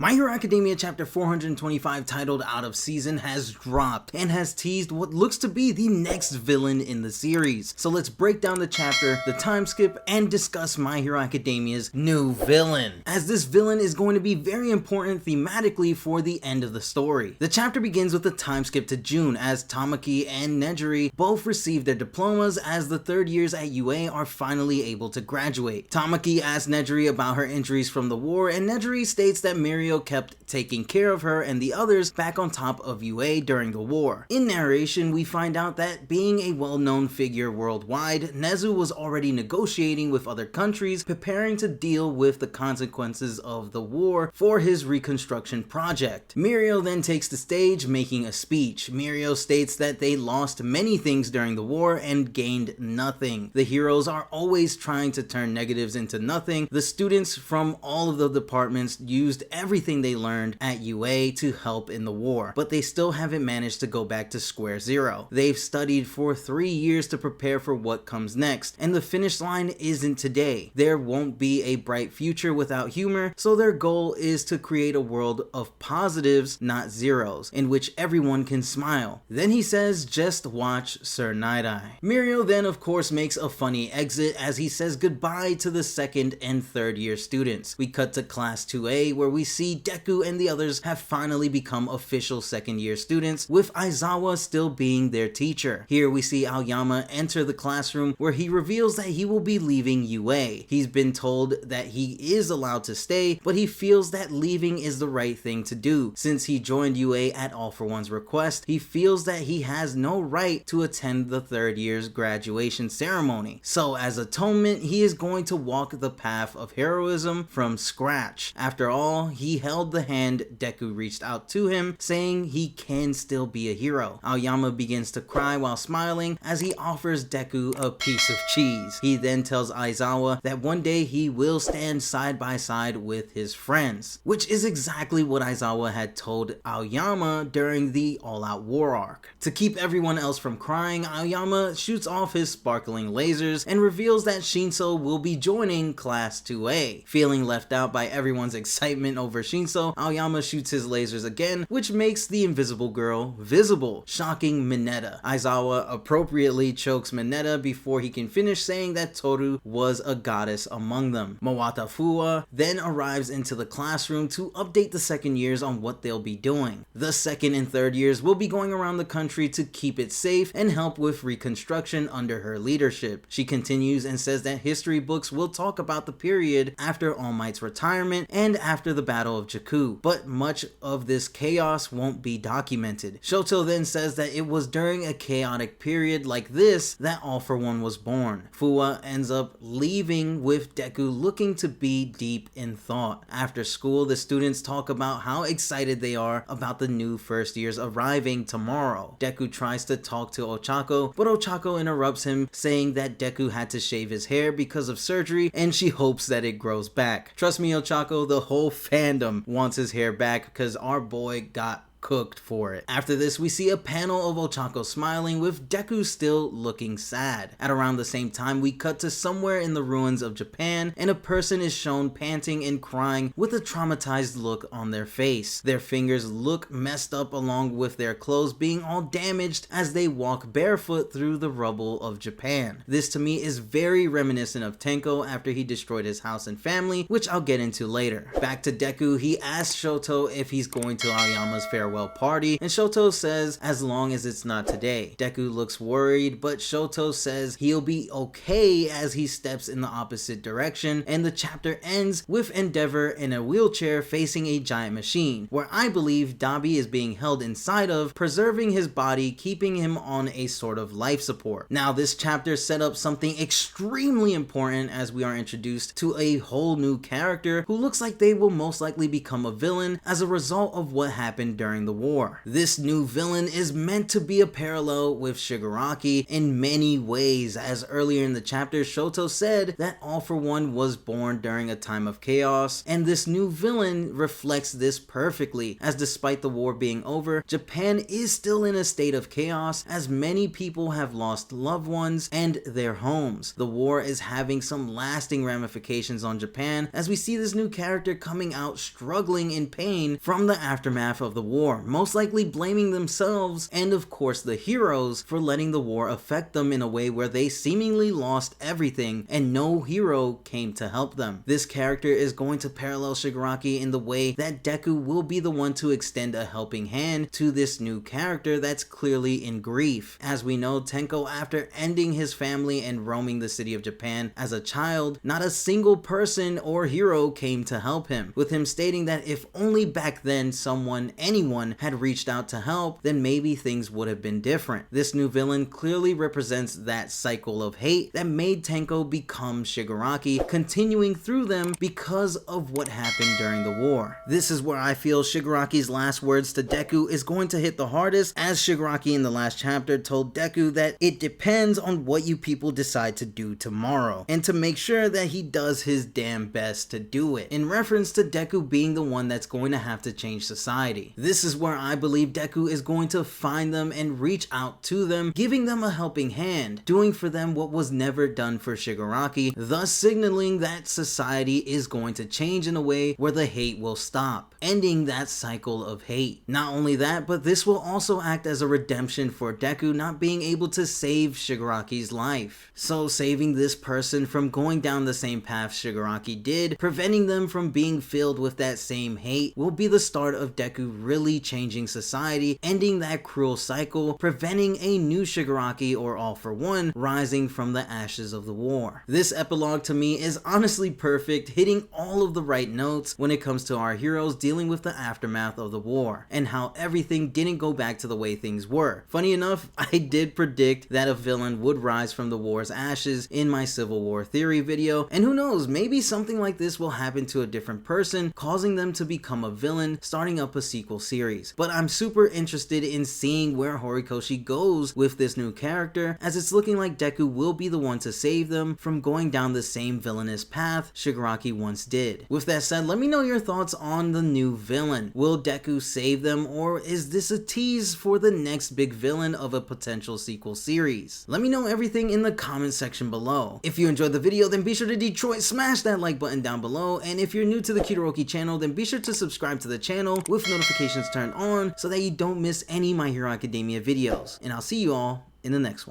My Hero Academia chapter 425 titled Out of Season has dropped and has teased what looks to be the next villain in the series. So let's break down the chapter, the time skip, and discuss My Hero Academia's new villain, as this villain is going to be very important thematically for the end of the story. The chapter begins with a time skip to June as Tamaki and Nejiri both receive their diplomas as the third years at UA are finally able to graduate. Tamaki asks Nejiri about her injuries from the war, and Nejiri states that Mirio kept taking care of her and the others back on top of UA during the war. In narration, we find out that being a well-known figure worldwide, Nezu was already negotiating with other countries, preparing to deal with the consequences of the war for his reconstruction project. Mirio then takes the stage, making a speech. Mirio states that they lost many things during the war and gained nothing. The heroes are always trying to turn negatives into nothing. The students from all of the departments used everything they learned at UA to help in the war, but they still haven't managed to go back to square zero. They've studied for 3 years to prepare for what comes next, and the finish line isn't today. There won't be a bright future without humor, so their goal is to create a world of positives, not zeros, in which everyone can smile. Then he says, just watch Sir Night-Eye. Mirio then of course makes a funny exit as he says goodbye to the second and third year students. We cut to class 2A where we see Deku and the others have finally become official second year students, with Aizawa still being their teacher. Here we see Aoyama enter the classroom where he reveals that he will be leaving UA. He's been told that he is allowed to stay, but he feels that leaving is the right thing to do. Since he joined UA at All For One's request, he feels that he has no right to attend the third year's graduation ceremony. So as atonement, he is going to walk the path of heroism from scratch. After all, he held the hand Deku reached out to him, saying he can still be a hero. Aoyama begins to cry while smiling as he offers Deku a piece of cheese. He then tells Aizawa that one day he will stand side by side with his friends, which is exactly what Aizawa had told Aoyama during the all-out war arc. To keep everyone else from crying, Aoyama shoots off his sparkling lasers and reveals that Shinso will be joining Class 2A. Feeling left out by everyone's excitement over Shinso, Aoyama shoots his lasers again, which makes the invisible girl visible, shocking Mineta. Aizawa appropriately chokes Mineta before he can finish, saying that Toru was a goddess among them. Mawata Fuwa then arrives into the classroom to update the second years on what they'll be doing. The second and third years will be going around the country to keep it safe and help with reconstruction under her leadership. She continues and says that history books will talk about the period after All Might's retirement and after the Battle of Jakku, but much of this chaos won't be documented. Shoto then says that it was during a chaotic period like this that All For One was born. Fuwa ends up leaving with Deku looking to be deep in thought. After school, the students talk about how excited they are about the new first years arriving tomorrow. Deku tries to talk to Ochako, but Ochako interrupts him, saying that Deku had to shave his hair because of surgery and she hopes that it grows back. Trust me, Ochako, the whole fandom wants his hair back because our boy got cooked for it. After this, we see a panel of Ochako smiling with Deku still looking sad. At around the same time, we cut to somewhere in the ruins of Japan and a person is shown panting and crying with a traumatized look on their face. Their fingers look messed up along with their clothes being all damaged as they walk barefoot through the rubble of Japan. This to me is very reminiscent of Tenko after he destroyed his house and family, which I'll get into later. Back to Deku, he asks Shoto if he's going to Aoyama's farewell party, and Shoto says as long as it's not today. Deku looks worried, but Shoto says he'll be okay as he steps in the opposite direction, and the chapter ends with Endeavor in a wheelchair facing a giant machine, where I believe Dabi is being held inside of, preserving his body, keeping him on a sort of life support. Now this chapter set up something extremely important as we are introduced to a whole new character who looks like they will most likely become a villain as a result of what happened during during the war. This new villain is meant to be a parallel with Shigaraki in many ways, as earlier in the chapter Shoto said that All for One was born during a time of chaos, and this new villain reflects this perfectly, as despite the war being over, Japan is still in a state of chaos as many people have lost loved ones and their homes. The war is having some lasting ramifications on Japan as we see this new character coming out struggling in pain from the aftermath of the war, most likely blaming themselves and of course the heroes for letting the war affect them in a way where they seemingly lost everything and no hero came to help them. This character is going to parallel Shigaraki in the way that Deku will be the one to extend a helping hand to this new character that's clearly in grief. As we know, Tenko, after ending his family and roaming the city of Japan as a child, not a single person or hero came to help him, with him stating that if only back then anyone had reached out to help, then maybe things would have been different. This new villain clearly represents that cycle of hate that made Tenko become Shigaraki, continuing through them because of what happened during the war. This is where I feel Shigaraki's last words to Deku is going to hit the hardest, as Shigaraki in the last chapter told Deku that it depends on what you people decide to do tomorrow, and to make sure that he does his damn best to do it, in reference to Deku being the one that's going to have to change society. This is where I believe Deku is going to find them and reach out to them, giving them a helping hand, doing for them what was never done for Shigaraki, thus signaling that society is going to change in a way where the hate will stop, ending that cycle of hate. Not only that, but this will also act as a redemption for Deku not being able to save Shigaraki's life. So saving this person from going down the same path Shigaraki did, preventing them from being filled with that same hate, will be the start of Deku really changing society, ending that cruel cycle, preventing a new Shigaraki or All for One rising from the ashes of the war. This epilogue to me is honestly perfect, hitting all of the right notes when it comes to our heroes dealing with the aftermath of the war, and how everything didn't go back to the way things were. Funny enough, I did predict that a villain would rise from the war's ashes in my Civil War theory video, and who knows, maybe something like this will happen to a different person, causing them to become a villain, starting up a sequel series. But I'm super interested in seeing where Horikoshi goes with this new character, as it's looking like Deku will be the one to save them from going down the same villainous path Shigaraki once did. With that said, let me know your thoughts on the new villain. Will Deku save them, or is this a tease for the next big villain of a potential sequel series? Let me know everything in the comment section below. If you enjoyed the video, then be sure to Detroit smash that like button down below, and if you're new to the Kidoroki channel, then be sure to subscribe to the channel with notifications turned on so that you don't miss any My Hero Academia videos. And I'll see you all in the next one.